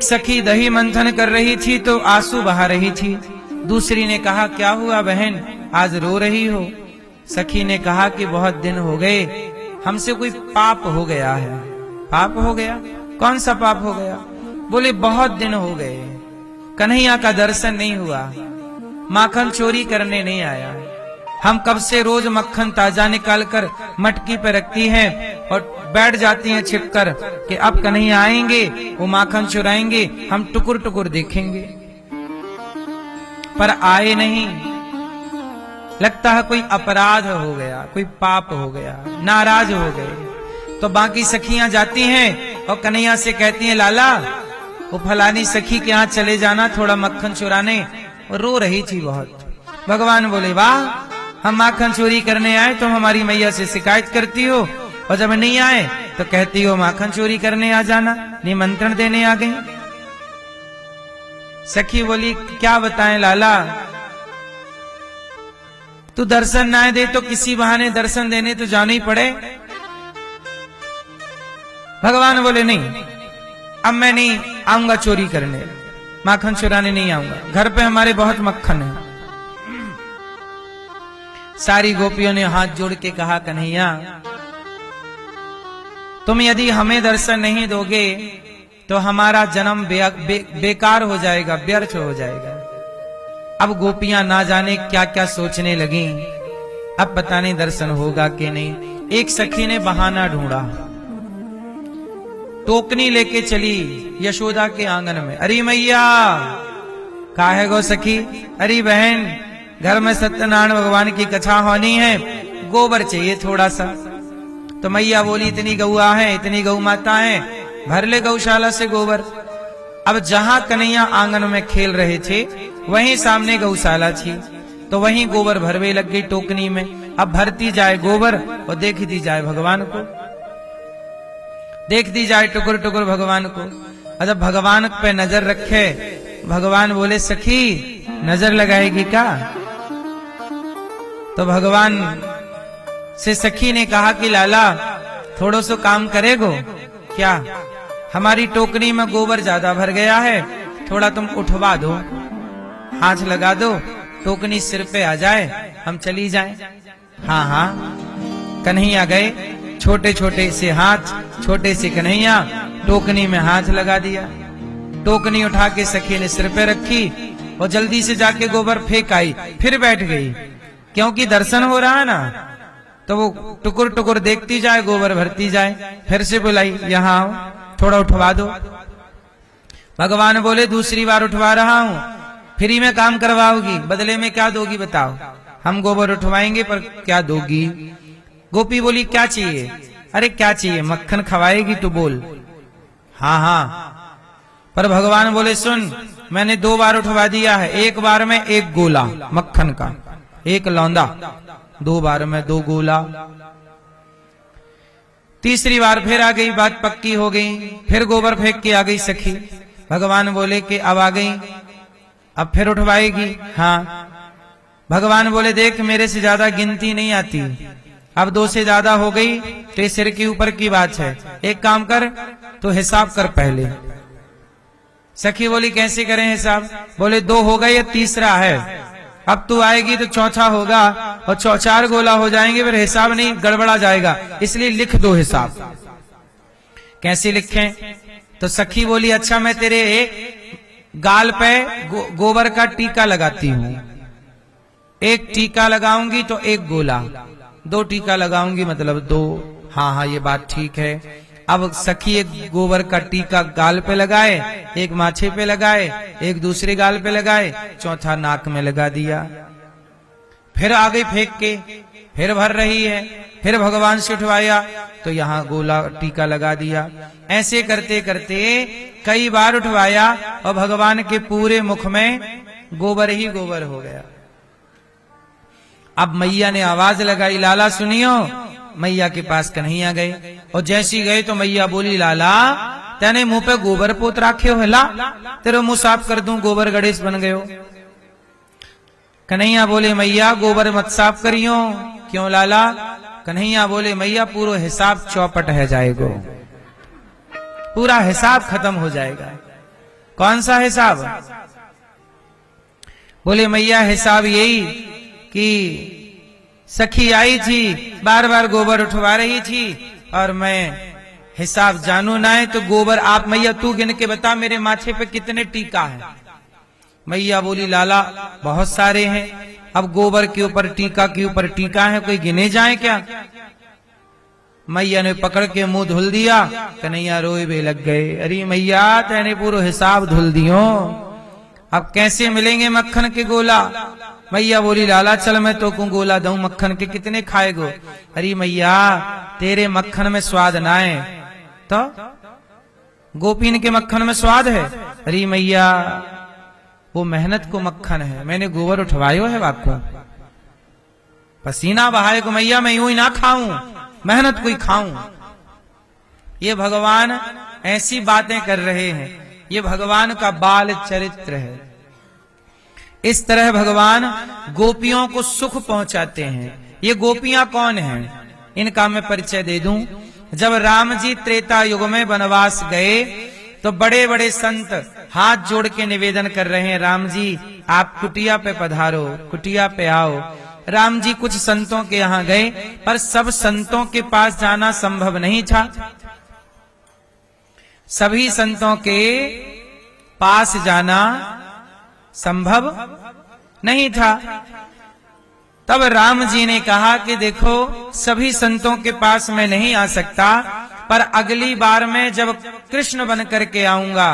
एक सखी दही मंथन कर रही थी तो आंसू बहा रही थी। दूसरी ने कहा, क्या हुआ बहन, आज रो रही हो? सखी ने कहा कि बहुत दिन हो गए, हमसे कोई पाप हो गया है। पाप हो गया? कौन सा पाप हो गया? बोले बहुत दिन हो गए, कन्हैया का दर्शन नहीं हुआ, माखन चोरी करने नहीं आया। हम कब से रोज मक्खन ताजा निकाल कर मटकी पे रखती हैं और बैठ जाती हैं छिपकर कि अब कन्हैया आएंगे, वो माखन चुराएंगे, हम टुकुर टुकुर देखेंगे, पर आए नहीं। लगता है कोई अपराध हो गया, कोई पाप हो गया, नाराज हो गए। तो बाकी सखियां जाती हैं और कन्हैया से कहती हैं, लाला वो फलानी सखी के यहाँ चले जाना थोड़ा मक्खन चुराने। और रो रही थी बहुत। भगवान बोले, वाह, हम माखन चोरी करने आए तो हमारी मैया से शिकायत करती हो, और जब नहीं आए तो कहती हो माखन चोरी करने आ जाना, निमंत्रण देने आ गई। सखी बोली, क्या बताएं लाला, तू दर्शन ना दे तो किसी बहाने दर्शन देने तो जाना ही पड़े। भगवान बोले, नहीं, अब मैं नहीं आऊंगा चोरी करने, माखन चुराने नहीं आऊंगा, घर पे हमारे बहुत मक्खन है। सारी गोपियों ने हाथ जोड़ के कहा, कन्हैया तुम यदि हमें दर्शन नहीं दोगे तो हमारा जन्म बेकार हो जाएगा, व्यर्थ हो जाएगा। अब गोपियां ना जाने क्या क्या सोचने लगी, अब पता नहीं दर्शन होगा कि नहीं। एक सखी ने बहाना ढूंढा, टोकनी लेके चली यशोदा के आंगन में। अरे मैया, काहे गो सखी? अरे बहन, घर में सत्यनारायण भगवान की कथा होनी है, गोबर चाहिए थोड़ा सा। तो मैया बोली, इतनी गौआ है, इतनी गौ माता है, भर ले गौशाला से गोबर। अब जहां कन्हैया आंगन में खेल रहे थे वहीं सामने गौशाला थी, तो वहीं गोबर भरवे लग गई टोकनी में। अब भरती जाए गोबर और देखती जाए भगवान को, देखती जाए टुकुर टुकुर भगवान को। जब भगवान पे नजर रखे, भगवान बोले, सखी नजर लगाएगी क्या? तो भगवान से सखी ने कहा कि लाला थोड़ो सो काम करेगो क्या? हमारी टोकरी में गोबर ज्यादा भर गया है, थोड़ा तुम उठवा दो, हाथ लगा दो, टोकनी सिर पे आ जाए, हम चली जाएं। हाँ हाँ, कन्हैया गए, छोटे छोटे से हाथ, छोटे से कन्हैया, टोकनी में हाथ लगा दिया। टोकनी उठा के सखी ने सिर पे रखी और जल्दी से जाके गोबर फेंक आई, फिर बैठ गई, क्योंकि दर्शन हो रहा है ना। तो वो टुकुर टुकुर देखती जाए, गोबर भरती जाए। फिर से बुलाई, यहाँ आओ, थोड़ा उठवा दो। भगवान बोले, दूसरी बार उठवा रहा हूं, फ्री में काम करवाओगी, बदले में क्या दोगी बताओ? हम गोबर उठवाएंगे पर क्या दोगी? गोपी बोली, क्या चाहिए? अरे क्या चाहिए, मक्खन खवाएगी तो बोल। हाँ हाँ, पर भगवान बोले, सुन, मैंने 2 बार उठवा दिया है, एक बार में 1 गोला मक्खन का, 1 लौंदा, 2 बार में 2 गोला। तीसरी बार फिर आ गई, बात पक्की हो गई, फिर गोबर फेंक के आ गई सखी। भगवान बोले कि अब आ गई, अब फिर उठवाएगी? हाँ। भगवान बोले, देख मेरे से ज्यादा गिनती नहीं आती, अब 2 से ज्यादा हो गई तो सिर के ऊपर की बात है, एक काम कर, तो हिसाब कर पहले। सखी बोली, कैसे करें हिसाब? बोले, 2 हो गए, ये तीसरा है, अब तू आएगी तो चौथा होगा और 4 गोला हो जाएंगे, फिर हिसाब नहीं, गड़बड़ा जाएगा, इसलिए लिख दो हिसाब। कैसे लिखें? तो सखी बोली, अच्छा मैं तेरे गाल पे गोबर का टीका लगाती हूँ, 1 टीका लगाऊंगी तो 1 गोला, 2 टीका लगाऊंगी मतलब 2। हाँ हाँ, ये बात ठीक है। अब सखी एक गोबर का टीका गाल पे लगाए, 1 माथे पे लगाए, 1 दूसरे गाल पे लगाए, चौथा नाक में लगा दिया। फिर आ गई फेंक के, फिर भर रही है, फिर भगवान से उठवाया तो यहाँ गोला टीका लगा दिया। ऐसे करते करते कई बार उठवाया और भगवान के पूरे मुख में गोबर ही गोबर हो गया। अब मैया ने आवाज लगाई, लाला सुनियो। मैया के पास कन्हैया गए और जैसी गए तो मैया बोली, लाला तेने मुंह पे गोबर पोत राखे हो, ला तेरे मुंह साफ कर दूं, गोबर गणेश बन गयो। कन्हैया बोले, मैया गोबर मत साफ करियो। क्यों लाला? कन्हैया बोले, मैया पूरा हिसाब चौपट है जाएगो, पूरा हिसाब खत्म हो जाएगा। कौन सा हिसाब? बोले मैया हिसाब यही कि सखी आई थी, बार बार गोबर उठवा रही थी और मैं हिसाब जानू ना है, तो गोबर आप मैया तू गिन के बता मेरे माथे पे कितने टीका है। मैया बोली लाला बहुत सारे हैं, अब गोबर के ऊपर टीका है, कोई गिने जाए क्या? मैया ने पकड़ के मुंह धुल दिया, कन्हैया रोए भी लग गए। अरे मैया तेने पूरा हिसाब धुल दियो, अब कैसे मिलेंगे मक्खन के गोला? मैया बोली लाला चल मैं तो को गोला दूं मक्खन के, कितने खाएगो? अरे मैया तेरे मक्खन में स्वाद ना है, तो गोपीन के मक्खन में स्वाद है। अरे मैया वो मेहनत को मक्खन है, मैंने गोबर उठवायो है आपको, पसीना बहाए को मैया मैं यूं ही ना खाऊं, मेहनत को ही खाऊं। ये भगवान ऐसी बातें कर रहे हैं, ये भगवान का बाल चरित्र है। इस तरह भगवान गोपियों को सुख पहुंचाते हैं। ये गोपियां कौन हैं? इनका मैं परिचय दे दूं। जब राम जी त्रेता युग में वनवास गए तो बड़े बड़े संत हाथ जोड़ के निवेदन कर रहे हैं, राम जी आप कुटिया पे पधारो, कुटिया पे आओ। राम जी कुछ संतों के यहां गए, पर सब संतों के पास जाना संभव नहीं था। सभी संतों के पास जाना संभव नहीं था। तब राम जी ने कहा कि देखो सभी संतों के पास मैं नहीं आ सकता, पर अगली बार मैं जब कृष्ण बन करके आऊंगा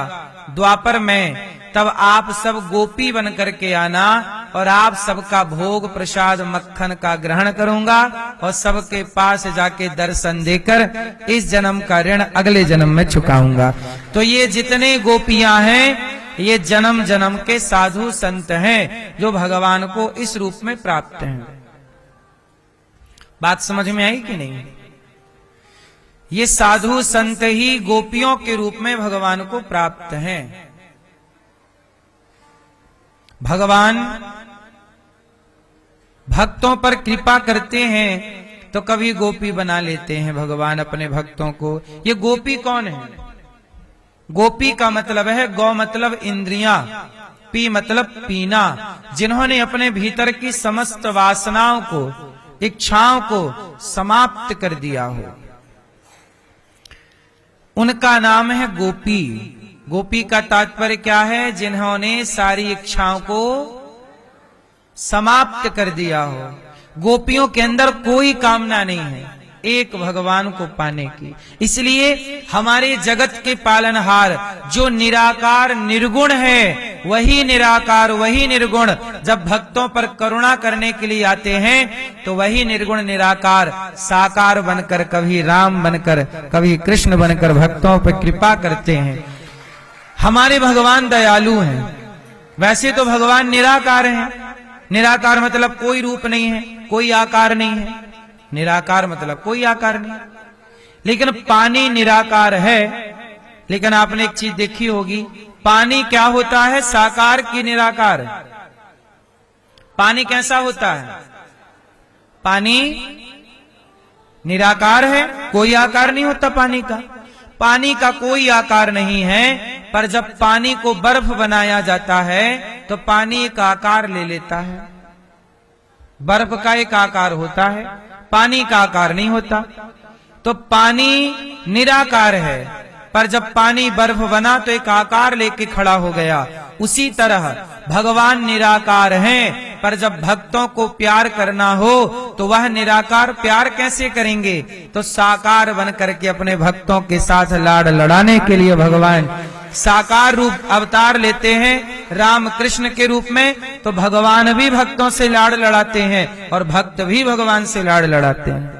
द्वापर में, तब आप सब गोपी बन करके आना और आप सबका भोग प्रसाद मक्खन का ग्रहण करूंगा और सबके पास जाके दर्शन देकर इस जन्म का ऋण अगले जन्म में चुकाऊंगा। तो ये जितने गोपियां हैं ये जन्म जन्म के साधु संत हैं जो भगवान को इस रूप में प्राप्त हैं। बात समझ में आई कि नहीं? ये साधु संत ही गोपियों के रूप में भगवान को प्राप्त हैं। भगवान भक्तों पर कृपा करते हैं तो कभी गोपी बना लेते हैं भगवान अपने भक्तों को। ये गोपी कौन है? गोपी का मतलब है गौ मतलब इंद्रियां, पी मतलब पीना, जिन्होंने अपने भीतर की समस्त वासनाओं को, इच्छाओं को समाप्त कर दिया हो, उनका नाम है गोपी। गोपी का तात्पर्य क्या है? जिन्होंने सारी इच्छाओं को समाप्त कर दिया हो। गोपियों के अंदर कोई कामना नहीं है एक भगवान को पाने की। इसलिए हमारे जगत के पालनहार जो निराकार निर्गुण है, वही निराकार वही निर्गुण जब भक्तों पर करुणा करने के लिए आते हैं तो वही निर्गुण निराकार साकार बनकर, कभी राम बनकर, कभी कृष्ण बनकर भक्तों पर कृपा करते हैं। हमारे भगवान दयालु हैं। वैसे तो भगवान निराकार हैं। निराकार मतलब कोई रूप नहीं है, कोई आकार नहीं है। निराकार मतलब कोई आकार नहीं। लेकिन पानी निराकार है। लेकिन आपने एक चीज देखी होगी, पानी क्या होता है? साकार की निराकार? पानी कैसा होता है? पानी निराकार है, कोई आकार नहीं होता पानी का। पानी का कोई आकार नहीं है, पर जब पानी को बर्फ बनाया जाता है तो पानी एक आकार ले लेता है। बर्फ का एक आकार होता है, पानी का आकार नहीं होता। तो पानी निराकार है, पर जब पानी बर्फ बना तो एक आकार लेके खड़ा हो गया। उसी तरह भगवान निराकार हैं, पर जब भक्तों को प्यार करना हो तो वह निराकार प्यार कैसे करेंगे? तो साकार बन करके अपने भक्तों के साथ लाड़ लड़ाने के लिए भगवान साकार रूप अवतार लेते हैं राम कृष्ण के रूप में। तो भगवान भी भक्तों से लाड़ लड़ाते हैं और भक्त भी भगवान से लाड़ लड़ाते हैं,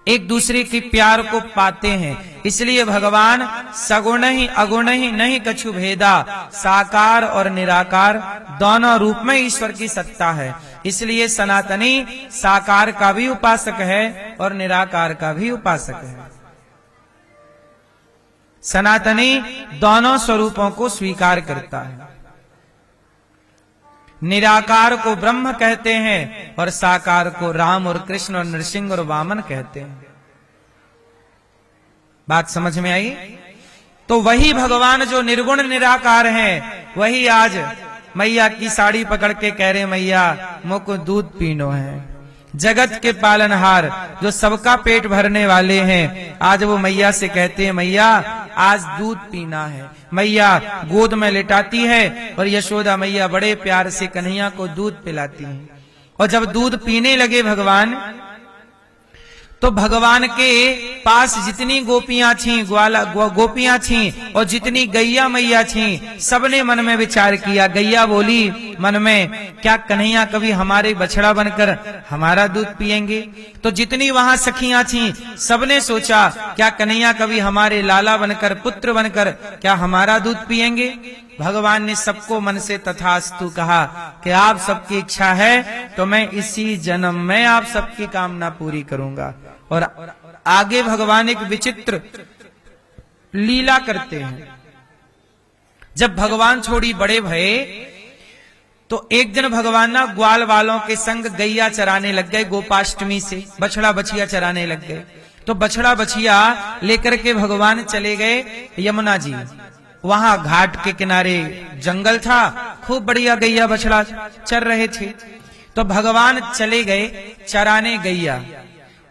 एक दूसरे के प्यार को पाते हैं। इसलिए भगवान सगुण ही अगुण ही नहीं कछु भेदा, साकार और निराकार दोनों रूप में ईश्वर की सत्ता है। इसलिए सनातनी साकार का भी उपासक है और निराकार का भी उपासक है। सनातनी दोनों स्वरूपों को स्वीकार करता है। निराकार को ब्रह्म कहते हैं और साकार को राम और कृष्ण और नरसिंह और वामन कहते हैं। बात समझ में आई? तो वही भगवान जो निर्गुण निराकार हैं, वही आज मैया की साड़ी पकड़ के कह रहे मैया मोको दूध पीनो है। जगत के पालनहार जो सबका पेट भरने वाले हैं, आज वो मैया से कहते हैं मैया आज दूध पीना है। मैया गोद में लिटाती है और यशोदा मैया बड़े प्यार से कन्हैया को दूध पिलाती है। और जब दूध पीने लगे भगवान, तो भगवान के पास जितनी गोपियां थीं, गोपियां थीं और जितनी गैया मैया थीं, सबने मन में विचार किया। गैया बोली मन में, क्या कन्हैया कभी हमारे बछड़ा बनकर हमारा दूध पिएंगे? तो जितनी वहां सखियां थीं, सबने सोचा क्या कन्हैया कभी हमारे लाला बनकर, पुत्र बनकर क्या हमारा दूध पिएंगे? भगवान ने सबको मन से तथास्तु कहा कि आप सबकी इच्छा है तो मैं इसी जन्म में आप सबकी कामना पूरी करूंगा। और आगे भगवान एक विचित्र लीला करते हैं। जब भगवान थोड़ी बड़े भये तो एक दिन भगवान ना ग्वाल वालों के संग गैया चराने लग गए। गोपाष्टमी से बछड़ा बछिया चराने लग गए। तो बछड़ा बछिया लेकर के भगवान चले गए यमुना जी। वहां घाट के किनारे जंगल था, खूब बढ़िया गैया बछड़ा चर रहे थे। तो भगवान चले गए चराने गैया।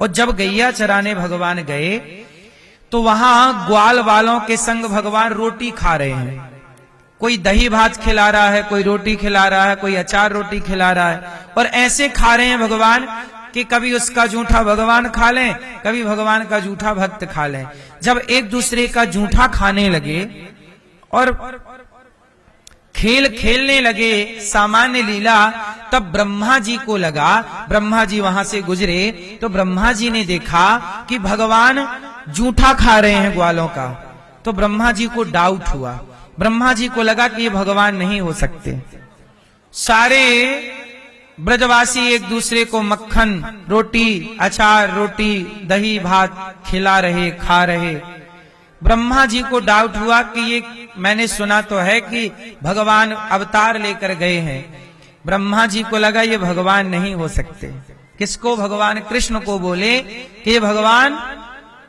और जब गैया चराने भगवान गए तो वहां ग्वाल वालों के संग भगवान रोटी खा रहे हैं। कोई दही भात खिला रहा है, कोई रोटी खिला रहा है, कोई अचार रोटी खिला रहा है। और ऐसे खा रहे हैं भगवान कि कभी उसका जूठा भगवान खा लें, कभी भगवान का जूठा भक्त खा लें। जब एक दूसरे का जूठा खाने लगे और खेल खेलने लगे सामान्य लीला, तब ब्रह्मा जी को लगा, ब्रह्मा जी वहां से गुजरे तो ब्रह्मा जी ने देखा कि भगवान जूठा खा रहे हैं ग्वालों का। तो ब्रह्मा जी को डाउट हुआ। ब्रह्मा जी को लगा कि ये भगवान नहीं हो सकते। सारे ब्रजवासी एक दूसरे को मक्खन रोटी, अचार रोटी, दही भात खिला रहे, खा रहे। ब्रह्मा जी को डाउट हुआ कि ये मैंने सुना तो है कि भगवान अवतार लेकर गए हैं। ब्रह्मा जी को लगा ये भगवान नहीं हो सकते। किसको? भगवान कृष्ण को बोले कि ये भगवान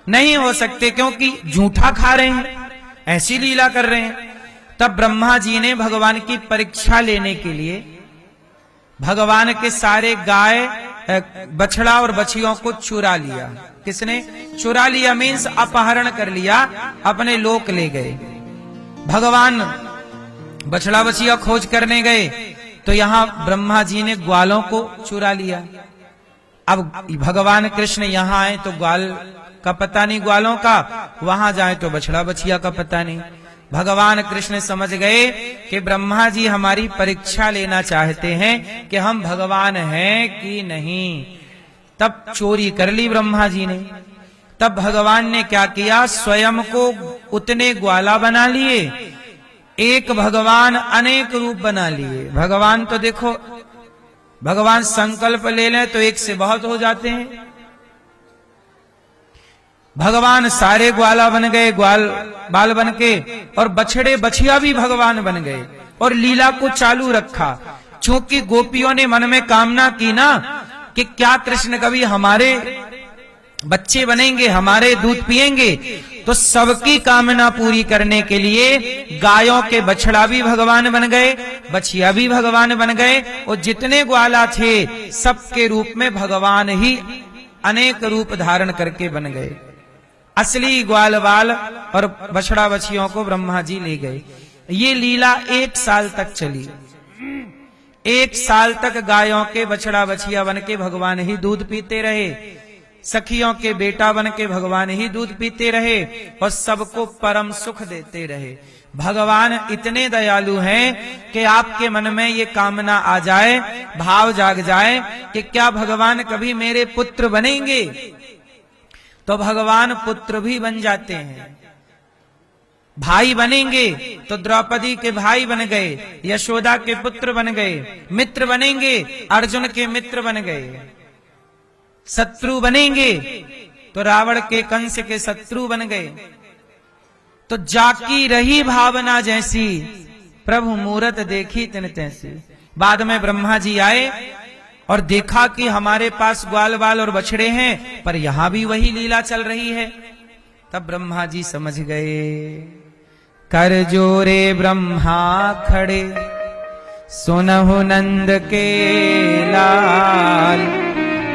नहीं हो सकते, क्योंकि झूठा खा रहे हैं, ऐसी लीला कर रहे हैं। तब ब्रह्मा जी ने भगवान की परीक्षा लेने के लिए भगवान के सारे गाय, बछड़ा और बछियों को चुरा लिया। किसने चुरा लिया? मीन्स अपहरण कर लिया, अपने लोक ले गए। भगवान बछड़ा बछिया खोज करने गए तो यहां ब्रह्मा जी ने ग्वालों को चुरा लिया। अब भगवान कृष्ण यहां आए तो ग्वाल का पता नहीं ग्वालों का, वहां जाए तो बछड़ा बछिया का पता नहीं। भगवान कृष्ण समझ गए कि ब्रह्मा जी हमारी परीक्षा लेना चाहते हैं कि हम भगवान हैं कि नहीं। तब चोरी कर ली ब्रह्मा जी ने। तब भगवान ने क्या किया? स्वयं को उतने ग्वाला बना लिए, एक भगवान अनेक रूप बना लिए। भगवान तो देखो, भगवान संकल्प ले लें तो एक से बहुत हो जाते हैं। भगवान सारे ग्वाला बन गए, ग्वाल बाल बन के, और बछड़े बछिया भी भगवान बन गए और लीला को चालू रखा। चूंकि गोपियों ने मन में कामना की ना कि क्या कृष्ण कभी हमारे बच्चे बनेंगे, हमारे दूध पिएंगे, तो सबकी कामना पूरी करने के लिए गायों के बछड़ा भी भगवान बन गए, बछिया भी भगवान बन गए, और जितने ग्वाला थे सबके रूप में भगवान ही अनेक रूप धारण करके बन गए। असली ग्वाल बाल और बछड़ा बछियों को ब्रह्मा जी ले गए। ये लीला 1 साल तक चली। 1 साल तक गायों के बछड़ा बछिया बन के भगवान ही दूध पीते रहे, सखियों के बेटा बन के भगवान ही दूध पीते रहे और सबको परम सुख देते रहे। भगवान इतने दयालु हैं कि आपके मन में ये कामना आ जाए, भाव जाग जाए कि क्या भगवान कभी मेरे पुत्र बनेंगे, तो भगवान पुत्र भी बन जाते हैं। भाई बनेंगे तो द्रौपदी के भाई बन गए, यशोदा के पुत्र बन गए। मित्र बनेंगे, अर्जुन के मित्र बन गए। शत्रु बनेंगे तो रावण के, कंस के शत्रु बन गए। तो जाकी रही भावना जैसी, प्रभु मूरत देखी तिन तैसी। बाद में ब्रह्मा जी आए और देखा कि हमारे पास ग्वाल बाल और बछड़े हैं, पर यहां भी वही लीला चल रही है। तब ब्रह्मा जी समझ गए कर जोरे ब्रह्मा खड़े, सुनहु नंद के लाल।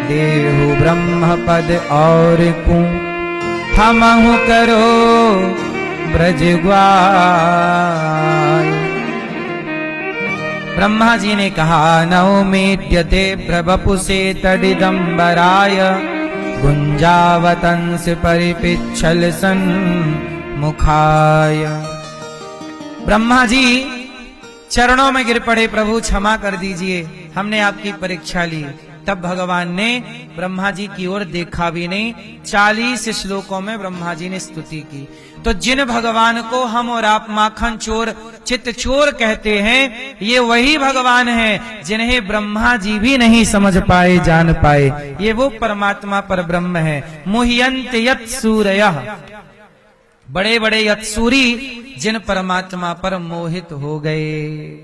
देहु ब्रह्म पद और कू, हमहु करो ब्रजग्वाल। ब्रह्मा जी ने कहा, नौमेद्यते प्रवपुषे तडिदंबराय, गुंजावतंस परिपिच्छल सन मुखाय। ब्रह्मा जी चरणों में गिर पड़े, प्रभु क्षमा कर दीजिए, हमने आपकी परीक्षा ली। तब भगवान ने ब्रह्मा जी की ओर देखा भी नहीं। 40 श्लोकों में ब्रह्मा जी ने स्तुति की। तो जिन भगवान को हम और आप माखन चोर, चित्त चोर कहते हैं, ये वही भगवान हैं जिन्हें ब्रह्मा जी भी नहीं समझ पाए, जान पाए। ये वो परमात्मा पर ब्रह्म है। मुह्यंत यत् सूरयः, बड़े बड़े यत्सूरी जिन परमात्मा पर मोहित हो गए।